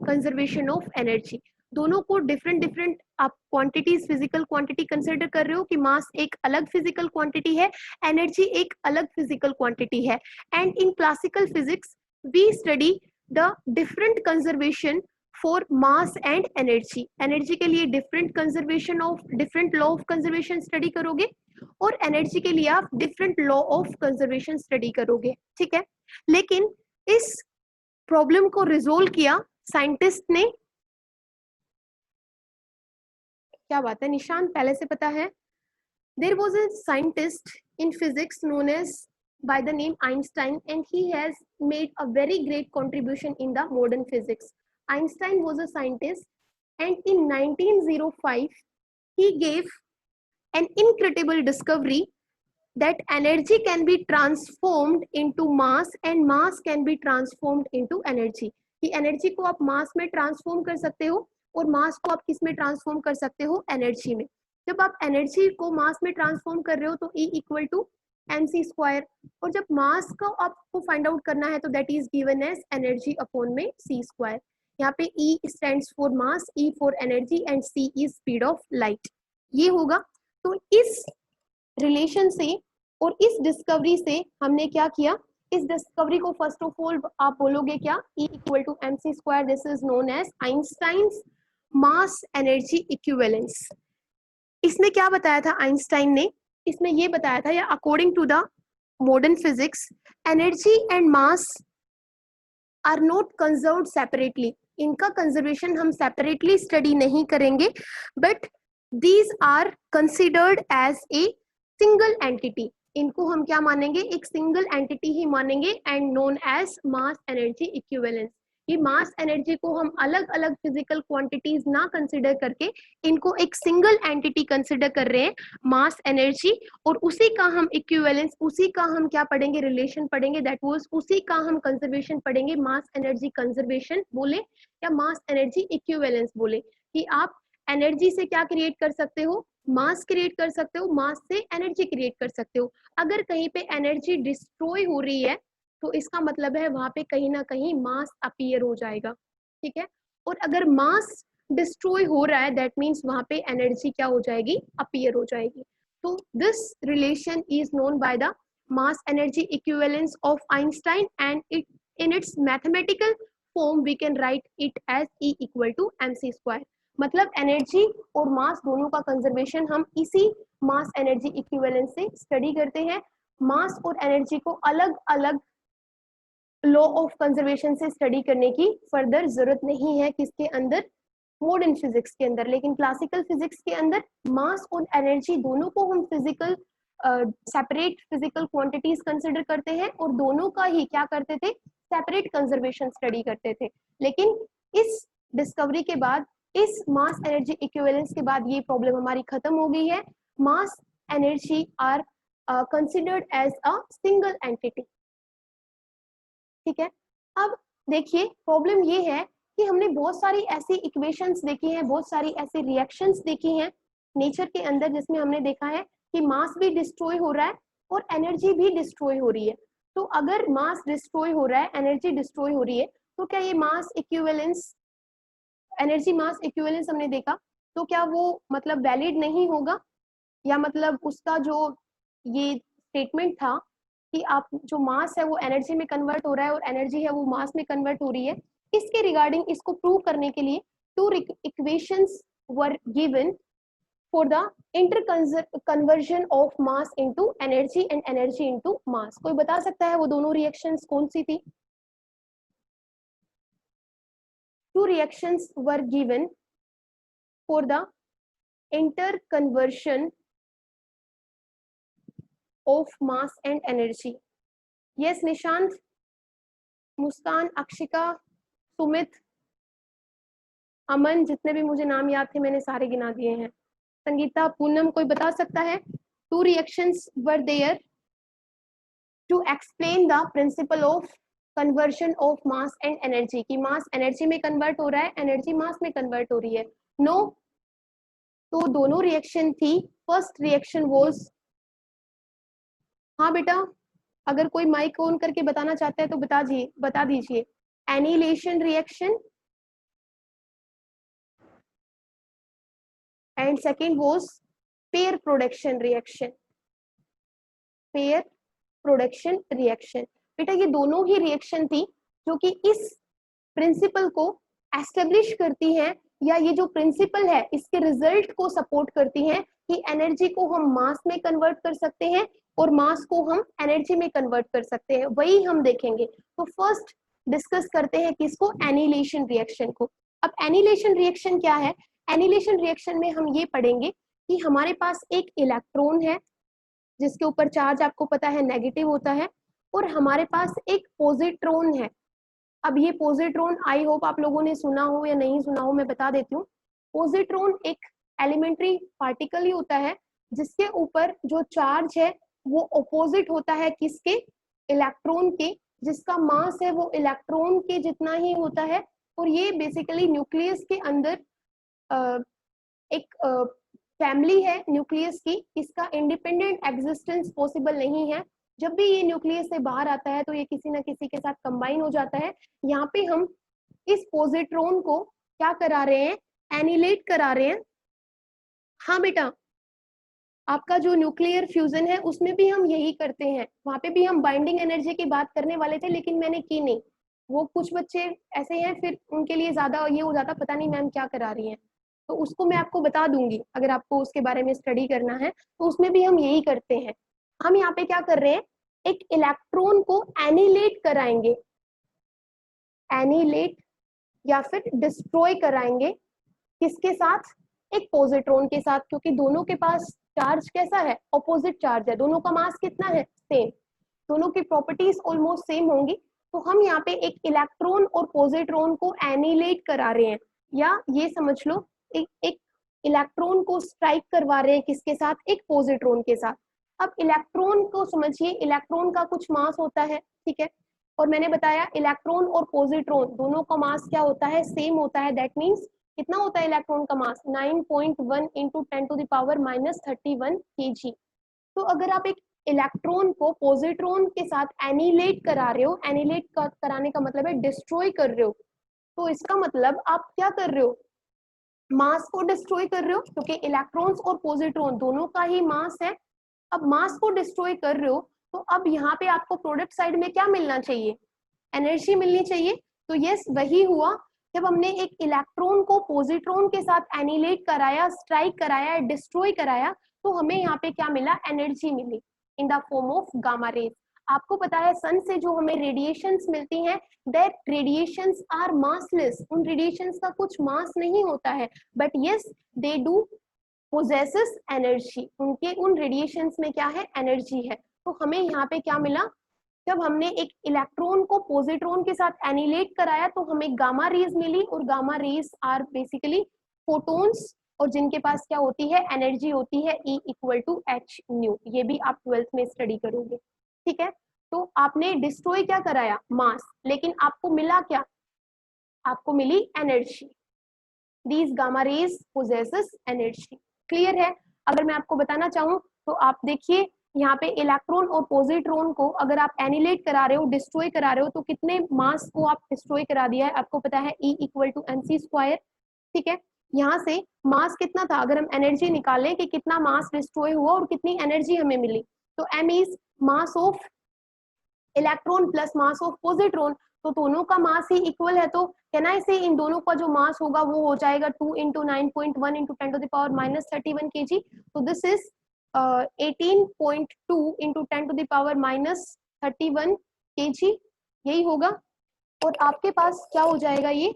conservation of energy, दोनों को डिफरेंट डिफरेंट आप क्वांटिटीज, फिजिकल क्वांटिटी कंसिडर कर रहे हो कि मास एक अलग फिजिकल क्वांटिटी है, एनर्जी एक अलग फिजिकल क्वांटिटी है। And in classical physics we study the different conservation for mass and energy. Energy के लिए different conservation of, different law of conservation study करोगे, और एनर्जी के लिए आप different law of conservation study करोगे। ठीक है। लेकिन इस प्रॉब्लम को रिजोल्व किया साइंटिस्ट ने, क्या बात है निशान, पहले से पता है। There was a scientist in physics known as by the name Einstein, and he has made a very great contribution in the modern physics। Einstein was a scientist, and in 1905 he gave an incredible discovery that energy can be transformed into mass and mass can be transformed into energy। कि एनर्जी को आप मास में ट्रांसफॉर्म कर सकते हो और मास को आप किस में ट्रांसफॉर्म कर सकते हो, एनर्जी में। जब आप एनर्जी को मास में ट्रांसफॉर्म कर रहे हो तो E इक्वल टू mc², और जब मास को आपको फाइंड आउट करना है तो that is given as energy upon में c²। यहाँ पे E stands for mass, E for energy and C is speed of light. ये होगा। तो इस रिलेशन से और इस डिस्कवरी से हमने क्या किया, इस डिस्कवरी को फर्स्ट ऑफ ऑल आप बोलोगे क्या, E equal to mc²। This is known as Einstein's mass energy equivalence. इसमें क्या बताया था आइंस्टाइन ने, इसमें ये बताया था, या according to the modern physics, energy and mass are not conserved separately. इनका कंजर्वेशन हम सेपरेटली स्टडी नहीं करेंगे, but these are considered as a single entity. इनको हम क्या मानेंगे, एक सिंगल एंटिटी ही मानेंगे, and known as mass energy equivalence. ये मास एनर्जी को हम अलग अलग फिजिकल क्वांटिटीज ना कंसिडर करके इनको एक सिंगल एंटिटी कंसिडर कर रहे हैं, मास एनर्जी, और उसी का हम इक्विवेलेंस, उसी का हम क्या पढ़ेंगे, रिलेशन पढ़ेंगे, दैट वाज उसी का हम कंजर्वेशन पढ़ेंगे। मास एनर्जी कंजर्वेशन बोले या मास एनर्जी इक्विवेलेंस बोले, कि आप एनर्जी से क्या क्रिएट कर सकते हो, मास क्रिएट कर सकते हो, मास से एनर्जी क्रिएट कर सकते हो। अगर कहीं पे एनर्जी डिस्ट्रॉय हो रही है तो इसका मतलब है वहां पे कहीं ना कहीं मास अपीयर हो जाएगा, ठीक है। और अगर मास डिस्ट्रॉय हो रहा है दैट मीन्स वहां पे एनर्जी क्या हो जाएगी, अपीयर हो जाएगी। तो this relation is known by the mass energy equivalence of Einstein and it in its mathematical form we can write it as E equal to mc square. मतलब एनर्जी और मास दोनों का कंजर्वेशन हम इसी मास एनर्जी इक्विवेलेंस से स्टडी करते हैं। मास और एनर्जी को अलग अलग लॉ ऑफ कंजर्वेशन से स्टडी करने की फर्दर जरूरत नहीं है किसके अंदर, मॉडर्न फिजिक्स के अंदर। लेकिन क्लासिकल फिजिक्स के अंदर मास और एनर्जी दोनों को हम physical separate physical quantities consider करते हैं और दोनों का ही क्या करते थे, सेपरेट कंजर्वेशन स्टडी करते थे। लेकिन इस डिस्कवरी के बाद, इस मास एनर्जी इक्विवेलेंस के बाद ये प्रॉब्लम हमारी खत्म हो गई है। Mass energy are considered as a single entity, ठीक है। अब देखिए प्रॉब्लम ये है कि हमने बहुत सारी ऐसी इक्वेशंस देखी हैं, बहुत सारी ऐसी रिएक्शंस देखी हैं नेचर के अंदर जिसमें हमने देखा है कि मास भी डिस्ट्रॉय हो रहा है और एनर्जी भी डिस्ट्रॉय हो रही है। तो अगर मास डिस्ट्रॉय हो रहा है, एनर्जी डिस्ट्रॉय हो रही है, तो क्या ये मास इक्विवेलेंस, एनर्जी मास इक्विवेलेंस हमने देखा, तो क्या वो मतलब वैलिड नहीं होगा, या मतलब उसका जो ये स्टेटमेंट था कि आप जो मास है वो एनर्जी में कन्वर्ट हो रहा है और एनर्जी है वो मास में कन्वर्ट हो रही है, इसके रिगार्डिंग इसको प्रूव करने के लिए two equations were given for the inter conversion of mass into energy and energy into mass. कोई बता सकता है वो दोनों रिएक्शंस कौन सी थी? Two reactions were given for the inter conversion of mass and energy. Yes, Nishant, Muskan, Akshika, Sumit, Aman, जितने भी मुझे नाम याद थे मैंने सारे गिना दिए हैं। संगीता, पूनम, कोई बता सकता है? Two reactions were there to explain the principle of conversion of mass and energy, कि mass energy में convert हो रहा है, energy mass में convert हो रही है। No, तो दोनों रिएक्शन थी। फर्स्ट रिएक्शन was, हाँ बेटा, अगर कोई माइक ऑन करके बताना चाहता है तो बता दीजिए। Annihilation reaction and second was pair production reaction. Pair production reaction, बेटा ये दोनों ही रिएक्शन थी जो कि इस प्रिंसिपल को एस्टेब्लिश करती हैं, या ये जो प्रिंसिपल है इसके रिजल्ट को सपोर्ट करती हैं कि एनर्जी को हम मास में कन्वर्ट कर सकते हैं और मास को हम एनर्जी में कन्वर्ट कर सकते हैं, वही हम देखेंगे। तो फर्स्ट डिस्कस करते हैं किसको, एनिलेशन रिएक्शन को। अब एनिलेशन रिएक्शन क्या है? एनिलेशन रिएक्शन में हम ये पढ़ेंगे कि हमारे पास एक इलेक्ट्रॉन है जिसके ऊपर चार्ज आपको पता है नेगेटिव होता है, और हमारे पास एक पॉजिट्रॉन है। अब ये पॉजिट्रॉन आई होप आप लोगों ने सुना हो या नहीं सुना हो, मैं बता देती हूँ। पॉजिट्रॉन एक एलिमेंट्री पार्टिकल ही होता है जिसके ऊपर जो चार्ज है वो ऑपोजिट होता है किसके, इलेक्ट्रॉन के, जिसका मास है वो इलेक्ट्रॉन के जितना ही होता है। और ये बेसिकली न्यूक्लियस के अंदर एक फैमिली है न्यूक्लियस की, इसका इंडिपेंडेंट एग्जिस्टेंस पॉसिबल नहीं है। जब भी ये न्यूक्लियस से बाहर आता है तो ये किसी ना किसी के साथ कंबाइन हो जाता है। यहाँ पे हम इस पॉजिट्रॉन को क्या करा रहे हैं, एनिलेट करा रहे हैं। हाँ बेटा, आपका जो न्यूक्लियर फ्यूजन है उसमें भी हम यही करते हैं, वहां पे भी हम बाइंडिंग एनर्जी की बात करने वाले थे लेकिन मैंने की नहीं। वो कुछ बच्चे ऐसे हैं फिर उनके लिए ज्यादा ये हो जाता, पता नहीं मैम क्या करा रही हैं, तो उसको मैं आपको बता दूंगी अगर आपको उसके बारे में स्टडी करना है। तो उसमें भी हम यही करते हैं। हम यहाँ पे क्या कर रहे हैं, एक इलेक्ट्रॉन को एनिलेट कराएंगे, एनिलेट या फिर डिस्ट्रॉय कराएंगे, किसके साथ, एक पॉजिट्रॉन के साथ, क्योंकि दोनों के पास चार्ज कैसा है, ऑपोजिट चार्ज है, दोनों का मास कितना है, सेम, दोनों की प्रॉपर्टीज ऑलमोस्ट सेम होंगी। तो हम यहाँ पे एक इलेक्ट्रॉन और पॉजिट्रॉन को एनिलेट करा रहे हैं, या ये समझ लो एक इलेक्ट्रॉन को स्ट्राइक करवा रहे हैं किसके साथ, एक पॉजिट्रॉन के साथ। अब इलेक्ट्रॉन को समझिए, इलेक्ट्रॉन का कुछ मास होता है, ठीक है, और मैंने बताया इलेक्ट्रॉन और पॉजिट्रॉन दोनों का मास क्या होता है, सेम होता है। दैट मीन्स कितना होता है इलेक्ट्रॉन का mass, 9.1 into 10 to the power -31 kg। तो अगर आप एक इलेक्ट्रॉन को पॉजिट्रॉन के साथ एनिलेट करा रहे हो, एनिलेट कराने का मतलब है डिस्ट्रॉय कर रहे हो, तो इसका मतलब आप क्या कर रहे हो, मास को डिस्ट्रॉय कर रहे हो, क्योंकि इलेक्ट्रॉन्स और पॉजिट्रॉन दोनों का ही मास है। अब मास को डिस्ट्रॉय कर रहे हो, तो अब यहाँ पे आपको प्रोडक्ट साइड में क्या मिलना चाहिए, एनर्जी मिलनी चाहिए। तो यस, वही हुआ, जब हमने एक इलेक्ट्रॉन को पॉजिट्रॉन के साथ एनिलेट कराया, स्ट्राइक कराया, डिस्ट्रॉय कराया, तो हमें यहाँ पे क्या मिला, एनर्जी मिली in the form of gamma rays. आपको पता है सन से जो हमें रेडिएशंस मिलती हैं, दैट रेडिएशंस आर मासलेस, उन रेडिएशंस का कुछ मास नहीं होता है, but yes they do possesses energy, उनके उन रेडिएशंस में क्या है, एनर्जी है। तो हमें यहाँ पे क्या मिला, जब हमने एक इलेक्ट्रॉन को पॉजिट्रॉन के साथ एनिलेट कराया तो हमें गामा रेज मिली, और gamma rays are basically photons, और जिनके पास क्या होती है, एनर्जी होती है E equal to H nu. ये भी आप 12th में स्टडी करोगे, ठीक है। तो आपने डिस्ट्रॉय क्या कराया, मास, लेकिन आपको मिला क्या, आपको मिली energy. These gamma rays possesses energy. Clear है। अगर मैं आपको बताना चाहूँ तो आप देखिए यहाँ पे इलेक्ट्रॉन और पॉजिट्रॉन को अगर आप एनिलेट करा रहे हो, डिस्ट्रॉय करा रहे हो, तो कितने मास को आप डिस्ट्रॉय करा दिया है, आपको पता है E equal to mc square, ठीक है। यहाँ से मास कितना था, अगर हम एनर्जी निकालें कि कितना मास डिस्ट्रॉय हुआ और कितनी एनर्जी हमें मिली, तो m is mass of electron plus mass of positron, तो दोनों का मास ही इक्वल है, तो कहना है इन दोनों का जो मास होगा वो हो जाएगा 2 into 9.1 into 10 to the power minus 31 kg। तो this is 18.2 into 10 to the power minus 31 kg, यही होगा। और आपके पास क्या हो जाएगा, ये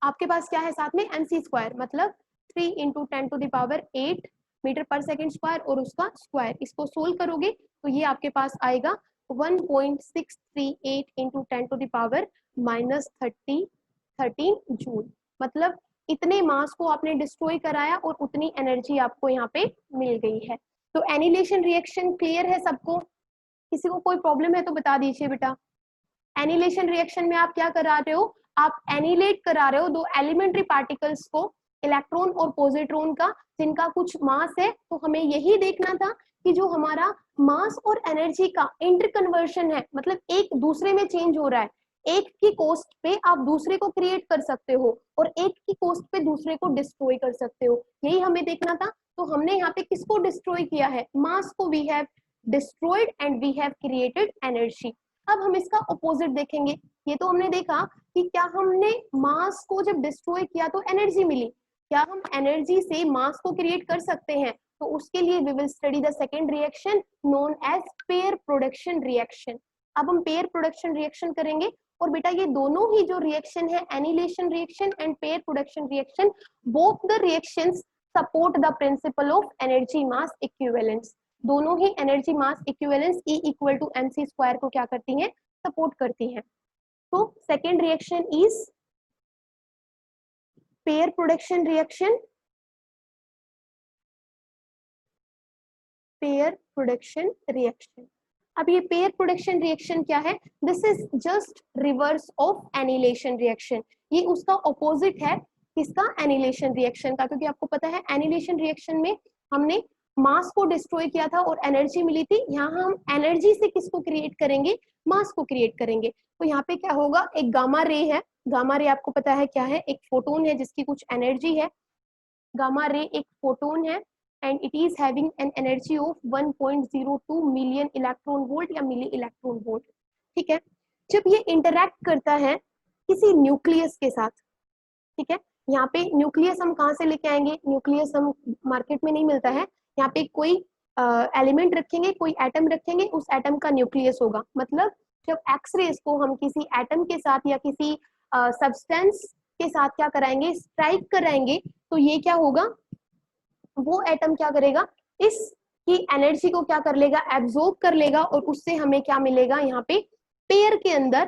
आपके पास क्या है साथ में, mc स्क्वायर, मतलब 3 into 10 to the power 8 metre per second square, और उसका स्क्वायर। इसको सोल्व करोगे तो ये आपके पास आएगा 1.638 into 10 to the power minus 13 joule. मतलब इतने मास को आपने डिस्ट्रॉय कराया और उतनी एनर्जी आपको यहाँ पे मिल गई है। तो एनिलेशन रिएक्शन क्लियर है सबको, किसी को कोई प्रॉब्लम है तो बता दीजिए बेटा। एनिलेशन रिएक्शन में आप क्या करा रहे हो, आप एनिलेट करा रहे हो दो एलिमेंट्री पार्टिकल्स को, इलेक्ट्रॉन और पॉजिट्रॉन का, जिनका कुछ मास है। तो हमें यही देखना था कि जो हमारा मास और एनर्जी का इंटर कन्वर्शन है, मतलब एक दूसरे में चेंज हो रहा है, एक की कोस्ट पे आप दूसरे को क्रिएट कर सकते हो और एक की कोस्ट पे दूसरे को डिस्ट्रॉय कर सकते हो, यही हमें देखना था। तो हमने यहाँ पे किसको डिस्ट्रॉय किया है, मास को we have destroyed and we have created energy. अब हम इसका ऑपोजिट देखेंगे। ये तो हमने देखा कि क्या हमने मास को जब डिस्ट्रॉय किया तो एनर्जी मिली, क्या हम एनर्जी से मास को क्रिएट कर सकते हैं, तो उसके लिए we will study the second reaction known as pair production reaction. अब हम पेयर प्रोडक्शन रिएक्शन करेंगे, और बेटा ये दोनों ही जो रिएक्शन है, annihilation reaction and pair production reaction, both the reactions support the principle of energy mass equivalence. दोनों ही energy mass equivalence E equal to mc square को क्या करती हैं, सपोर्ट करती हैं। तो second reaction is pair production reaction, pair production reaction. अब ये पेयर प्रोडक्शन रिएक्शन क्या है, this is just reverse of annihilation reaction. ये उसका ऑपोजिट है, किसका, एनिलेशन रिएक्शन का, क्योंकि आपको पता है एनिलेशन रिएक्शन में हमने मास को डिस्ट्रॉय किया था और एनर्जी मिली थी। यहाँ हम एनर्जी से किसको क्रिएट करेंगे, मास को क्रिएट करेंगे। तो यहाँ पे क्या होगा, एक गामा रे है, गामा रे आपको पता है क्या है, एक फोटोन है जिसकी कुछ एनर्जी है। गामा रे एक फोटोन है and it is having an energy of 1.02 million electron volt या मिली इलेक्ट्रॉन वोल्ट, ठीक है। जब ये इंटरैक्ट करता है किसी न्यूक्लियस के साथ, ठीक है, यहाँ पे न्यूक्लियस हम कहाँ से लेके आएंगे, न्यूक्लियस हम मार्केट में नहीं मिलता है, यहाँ पे कोई एलिमेंट रखेंगे, कोई एटम रखेंगे, उस एटम का न्यूक्लियस होगा। मतलब जब एक्सरेज को हम किसी एटम के साथ या किसी सब्सटेंस के साथ क्या कराएंगे, स्ट्राइक कराएंगे, तो ये क्या होगा, वो एटम क्या करेगा, इसकी एनर्जी को क्या कर लेगा, एब्जॉर्ब कर लेगा, और उससे हमें क्या मिलेगा, यहाँ पे पेयर के अंदर,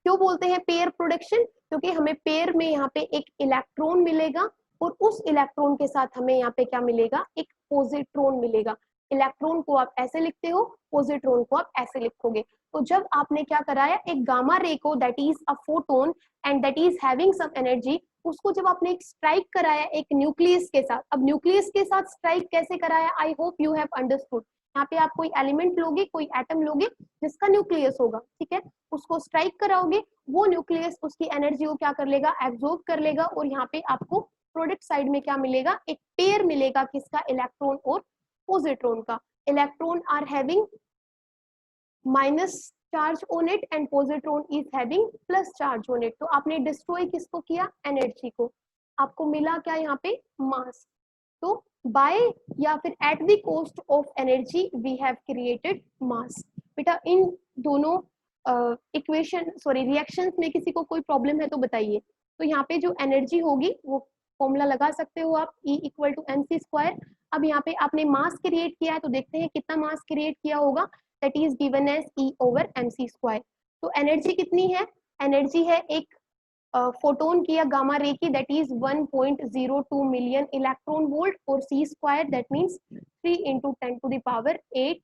क्यों बोलते हैं पेयर प्रोडक्शन, क्योंकि हमें पेयर में यहाँ पे एक इलेक्ट्रॉन मिलेगा और उस इलेक्ट्रॉन के साथ हमें यहाँ पे क्या मिलेगा, एक पॉजिट्रॉन मिलेगा। इलेक्ट्रॉन को आप ऐसे लिखते हो, पॉजिट्रॉन को आप ऐसे लिखोगे। तो जब आपने क्या कराया, एक गामा रे को, that is a photon and that is having some energy, उसको जब आपने एक स्ट्राइक कराया एक न्यूक्लियस के साथ, अब न्यूक्लियस के साथ स्ट्राइक कैसे कराया, I hope you have understood. यहाँ पे आप कोई एलिमेंट लोगे, कोई एटम लोगे जिसका न्यूक्लियस होगा, ठीक है, उसको स्ट्राइक कराओगे, वो न्यूक्लियस उसकी एनर्जी को क्या कर लेगा, एब्जॉर्ब कर लेगा, और यहाँ पे आपको प्रोडक्ट साइड में क्या मिलेगा, एक पेयर मिलेगा, किसका, इलेक्ट्रॉन और पॉजिट्रॉन का। Electron are having minus charge on it and positron is having plus charge on it. तो आपने डिस्ट्रॉय किसको किया, एनर्जी को, आपको मिला क्या यहाँ पे, मास। तो बाय या फिर at the cost of energy we have created mass. बेटा इन दोनों इक्वेशन सॉरी रिएक्शंस में किसी को कोई प्रॉब्लम है तो बताइए। तो यहाँ पे जो एनर्जी होगी वो फॉर्मूला लगा सकते हो आप, E equal to mc square. अब यहाँ पे आपने मास क्रिएट किया है तो देखते हैं कितना मास क्रिएट किया होगा, that is given as E over mc square. तो एनर्जी कितनी है, एनर्जी है एक फोटोन की या गामा रे की, that is 1.02 million electron volt, और c square that means 3 into 10 to the power 8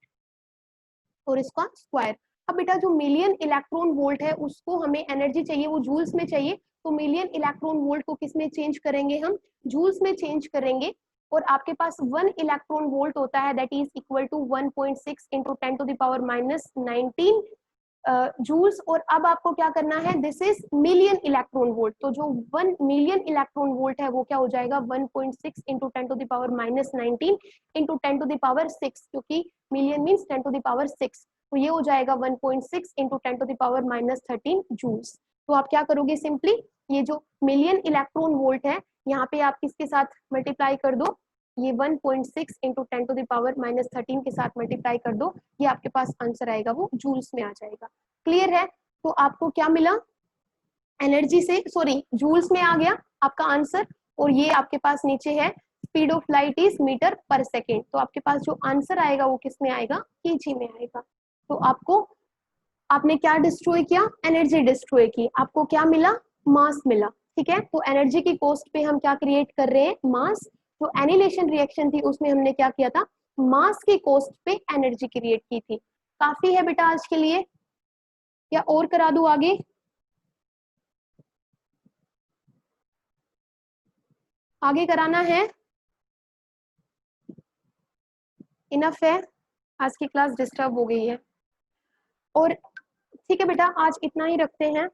और इसका स्क्वायर। अब बेटा जो मिलियन इलेक्ट्रॉन वोल्ट है उसको हमें एनर्जी चाहिए, वो जूल्स में चाहिए, तो मिलियन इलेक्ट्रॉन वोल्ट को किस में चेंज करेंगे, हम जूल्स में चेंज करेंगे। और आपके पास 1 इलेक्ट्रॉन वोल्ट होता है, that is equal to 1.6 into 10 to the power -19 joules. और अब आपको क्या करना है, this is million electron volt, तो जो 1 मिलियन इलेक्ट्रॉन वोल्ट है वो क्या हो जाएगा, 1.6 into 10 to the power -19 into 10 to the power 6, क्योंकि million means 10 to the power 6, तो ये हो जाएगा 1.6 into 10 to the power -13 joules. तो आप क्या करोगे, सिंपली ये जो मिलियन इलेक्ट्रॉन वोल्ट है यहाँ पे आप किसके साथ मल्टीप्लाई कर दो, ये 1.6 into 10 to the power -13 के साथ मल्टीप्लाई कर दो, ये आपके पास आंसर आएगा वो जूल्स में आ जाएगा। क्लियर है, तो आपको क्या मिला, एनर्जी से सॉरी जूल्स में आ गया आपका आंसर, और ये आपके पास नीचे है speed of light is metre per second, तो आपके पास जो आंसर आएगा वो किस में आएगा, केजी में आएगा। तो आपको आपने क्या डिस्ट्रॉय किया, एनर्जी डिस्ट्रॉय की, आपको क्या मिला, मास मिला, ठीक है। तो एनर्जी की कॉस्ट पे हम क्या क्रिएट कर रहे हैं, मास। जो एनिलेशन रिएक्शन थी उसमें हमने क्या किया था, मास की कॉस्ट पे एनर्जी क्रिएट की थी। काफी है बेटा आज के लिए, या और करा दूं आगे, आगे कराना है, इनफ है, आज की क्लास डिस्टर्ब हो गई है। और ठीक है बेटा आज इतना ही रखते हैं।